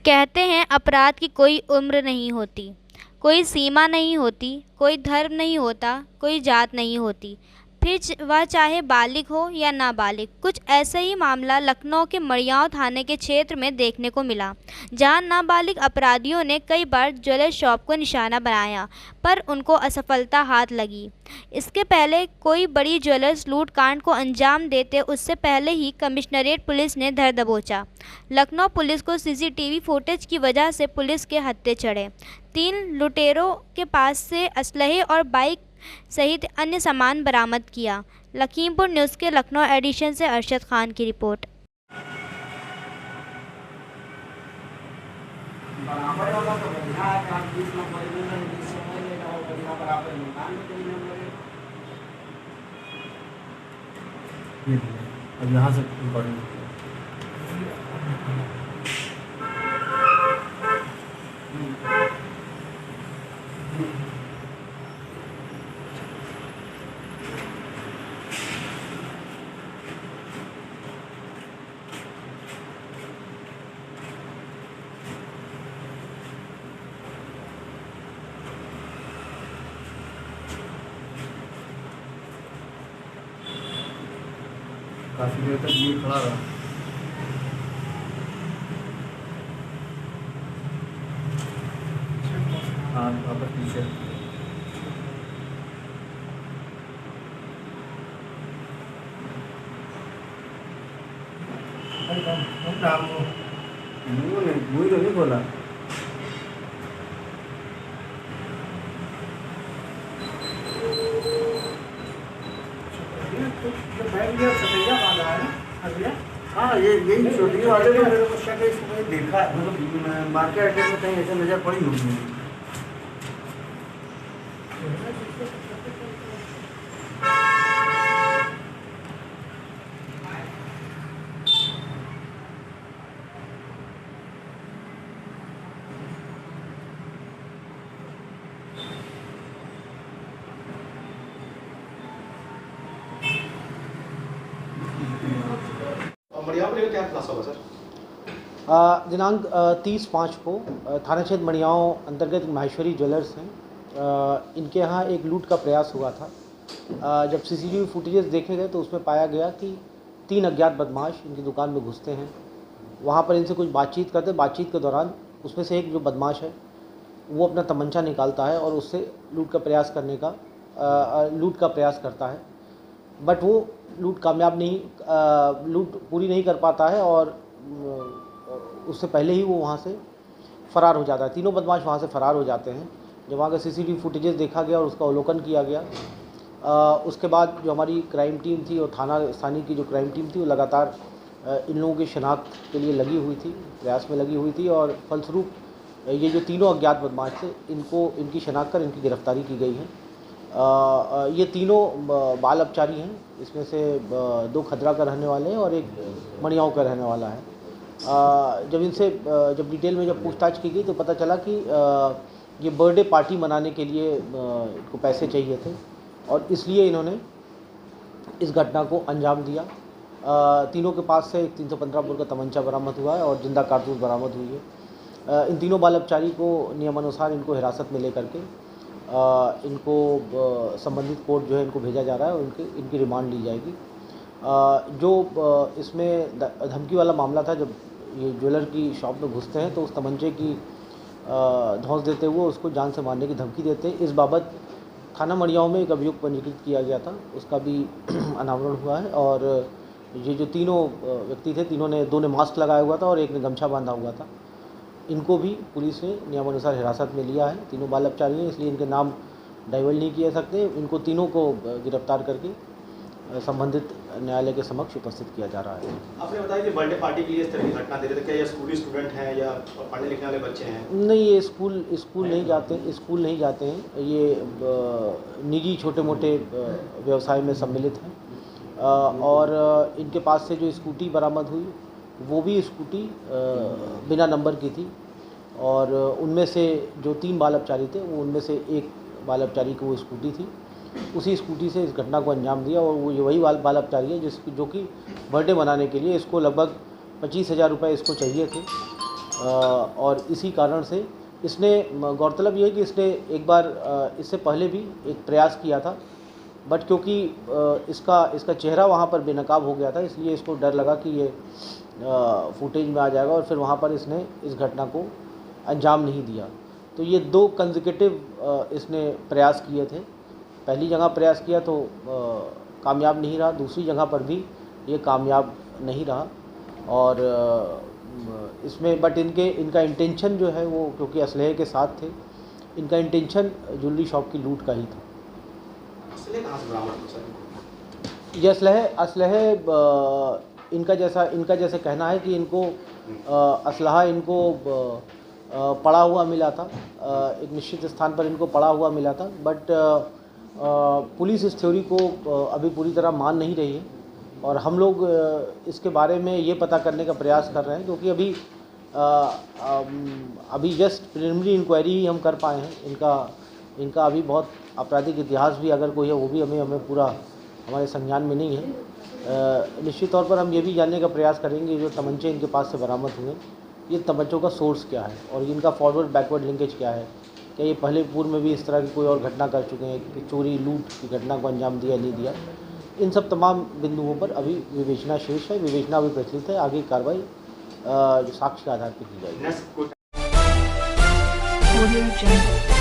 कहते हैं अपराध की कोई उम्र नहीं होती, कोई सीमा नहीं होती, कोई धर्म नहीं होता, कोई जात नहीं होती, फिर वह चाहे बालिग हो या नाबालिग। कुछ ऐसा ही मामला लखनऊ के मड़ियाँव थाने के क्षेत्र में देखने को मिला, जहां नाबालिग अपराधियों ने कई बार ज्वेलर शॉप को निशाना बनाया, पर उनको असफलता हाथ लगी। इसके पहले कोई बड़ी ज्वेलर्स लूट कांड को अंजाम देते उससे पहले ही कमिश्नरेट पुलिस ने धर दबोचा। लखनऊ पुलिस को सीसीटीवी फुटेज की वजह से पुलिस के हत्थे चढ़े। 3 लुटेरों के पास से असलहे और बाइक सहित अन्य सामान बरामद किया। लखीमपुर न्यूज़ के लखनऊ एडिशन से अरशद खान की रिपोर्ट। अब यहाँ से रिकॉर्डिंग काफ़ी देर तक ये खड़ा रहा। हाँ वापस पीछे मुँह तो नहीं खोला। हाँ ये यही छोटी वाले ने मेरे को शक है, इसको देखा मतलब मार्केट एड्रेस में कहीं ऐसे नजर पड़ी होगी। क्या खुलासा होगा सर? दिनांक 30/5 को थाना क्षेत्र मड़ियाँव अंतर्गत माहेश्वरी ज्वेलर्स हैं, इनके यहाँ एक लूट का प्रयास हुआ था। जब सीसीटीवी फुटेजेस देखे गए तो उसमें पाया गया कि 3 अज्ञात बदमाश इनकी दुकान में घुसते हैं, वहाँ पर इनसे कुछ बातचीत करते। बातचीत के दौरान उसमें से एक जो बदमाश है वो अपना तमंचा निकालता है और उससे लूट का प्रयास करता है, बट वो लूट पूरी नहीं कर पाता है और उससे पहले ही वो वहाँ से फ़रार हो जाता है। तीनों बदमाश वहाँ से फ़रार हो जाते हैं। जब वहाँ का सीसीटीवी फुटेजेस देखा गया और उसका अवलोकन किया गया, उसके बाद जो हमारी क्राइम टीम थी और थाना स्थानीय की जो क्राइम टीम थी वो लगातार इन लोगों की शनाख्त के लिए लगी हुई थी, प्रयास में लगी हुई थी और फलस्वरूप ये जो तीनों अज्ञात बदमाश थे इनकी शनाख्त कर इनकी गिरफ्तारी की गई है। ये तीनों बाल अपचारी हैं, इसमें से 2 खदरा का रहने वाले हैं और एक मड़ियाँव का रहने वाला है। जब डिटेल में पूछताछ की गई तो पता चला कि ये बर्थडे पार्टी मनाने के लिए इनको पैसे चाहिए थे और इसलिए इन्होंने इस घटना को अंजाम दिया। तीनों के पास से एक 315 बोर का तमंचा बरामद हुआ है और जिंदा कारतूस बरामद हुई है। इन तीनों बाल अपचारी को नियमानुसार इनको हिरासत में लेकर के इनको संबंधित कोर्ट जो है इनको भेजा जा रहा है और इनकी रिमांड ली जाएगी। जो इसमें धमकी वाला मामला था, जब ये ज्वेलर की शॉप में घुसते हैं तो उस तमंचे की धौंस देते हुए उसको जान से मारने की धमकी देते हैं। इस बाबत थाना मड़ियाँव में एक अभियोग पंजीकृत किया गया था, उसका भी अनावरण हुआ है। और ये जो तीनों व्यक्ति थे, तीनों ने 2 ने मास्क लगाया हुआ था और एक ने गमछा बांधा हुआ था, इनको भी पुलिस ने नियमानुसार हिरासत में लिया है। तीनों बाल अपचारी हैं, इसलिए इनके नाम डाइवर्ट नहीं किए सकते। इनको तीनों को गिरफ्तार करके संबंधित न्यायालय के समक्ष उपस्थित किया जा रहा है। आपने बताया कि बर्थडे पार्टी के लिए इस तरह की घटना दे रहे थे, क्या ये स्कूली स्टूडेंट हैं या पढ़ने लिखने वाले बच्चे हैं? नहीं, ये स्कूल नहीं जाते हैं, ये निजी छोटे मोटे व्यवसाय में सम्मिलित हैं। और इनके पास से जो स्कूटी बरामद हुई वो भी स्कूटी बिना नंबर की थी और उनमें से जो 3 बाल अपचारी थे वो उनमें से एक बाल अपचारी की वो स्कूटी थी। उसी स्कूटी से इस घटना को अंजाम दिया। और वो ये वही बाल अपचारी है जो कि बर्थडे मनाने के लिए इसको लगभग 25,000 रुपये इसको चाहिए थे। और इसी कारण से इसने, गौरतलब ये है कि इसने एक बार इससे पहले भी एक प्रयास किया था, बट क्योंकि इसका चेहरा वहाँ पर बेनकाब हो गया था, इसलिए इसको डर लगा कि ये फुटेज में आ जाएगा, और फिर वहाँ पर इसने इस घटना को अंजाम नहीं दिया। तो ये 2 कंसेक्यूटिव इसने प्रयास किए थे। पहली जगह प्रयास किया तो कामयाब नहीं रहा, दूसरी जगह पर भी ये कामयाब नहीं रहा। और इसमें बट इनका इंटेंशन जो है वो, क्योंकि असलहे के साथ थे, इनका इंटेंशन ज्वेलरी शॉप की लूट का ही था। असले कहाँ से बरामद हुआ सर? ये असलहे इनका जैसा कहना है कि इनको असलहा इनको पड़ा हुआ मिला था, एक निश्चित स्थान पर इनको पड़ा हुआ मिला था। बट पुलिस इस थ्योरी को अभी पूरी तरह मान नहीं रही है, और हम लोग इसके बारे में ये पता करने का प्रयास कर रहे हैं, क्योंकि अभी जस्ट प्रिलिमिनरी इंक्वायरी ही हम कर पाए हैं। इनका अभी बहुत आपराधिक इतिहास भी अगर कोई है वो भी हमें पूरा हमारे संज्ञान में नहीं है। निश्चित तौर पर हम ये भी जानने का प्रयास करेंगे जो तमंचे इनके पास से बरामद हुए, ये तमंचों का सोर्स क्या है और इनका फॉरवर्ड बैकवर्ड लिंकेज क्या है। क्या ये पहले पूर्व में भी इस तरह की कोई और घटना कर चुके हैं कि चोरी लूट की घटना को अंजाम दिया नहीं दिया। इन सब तमाम बिंदुओं पर अभी विवेचना शेष है, विवेचना अभी प्रचलित है। आगे कार्रवाई साक्ष्य के आधार पर की जाएगी। Next Audio Jungle.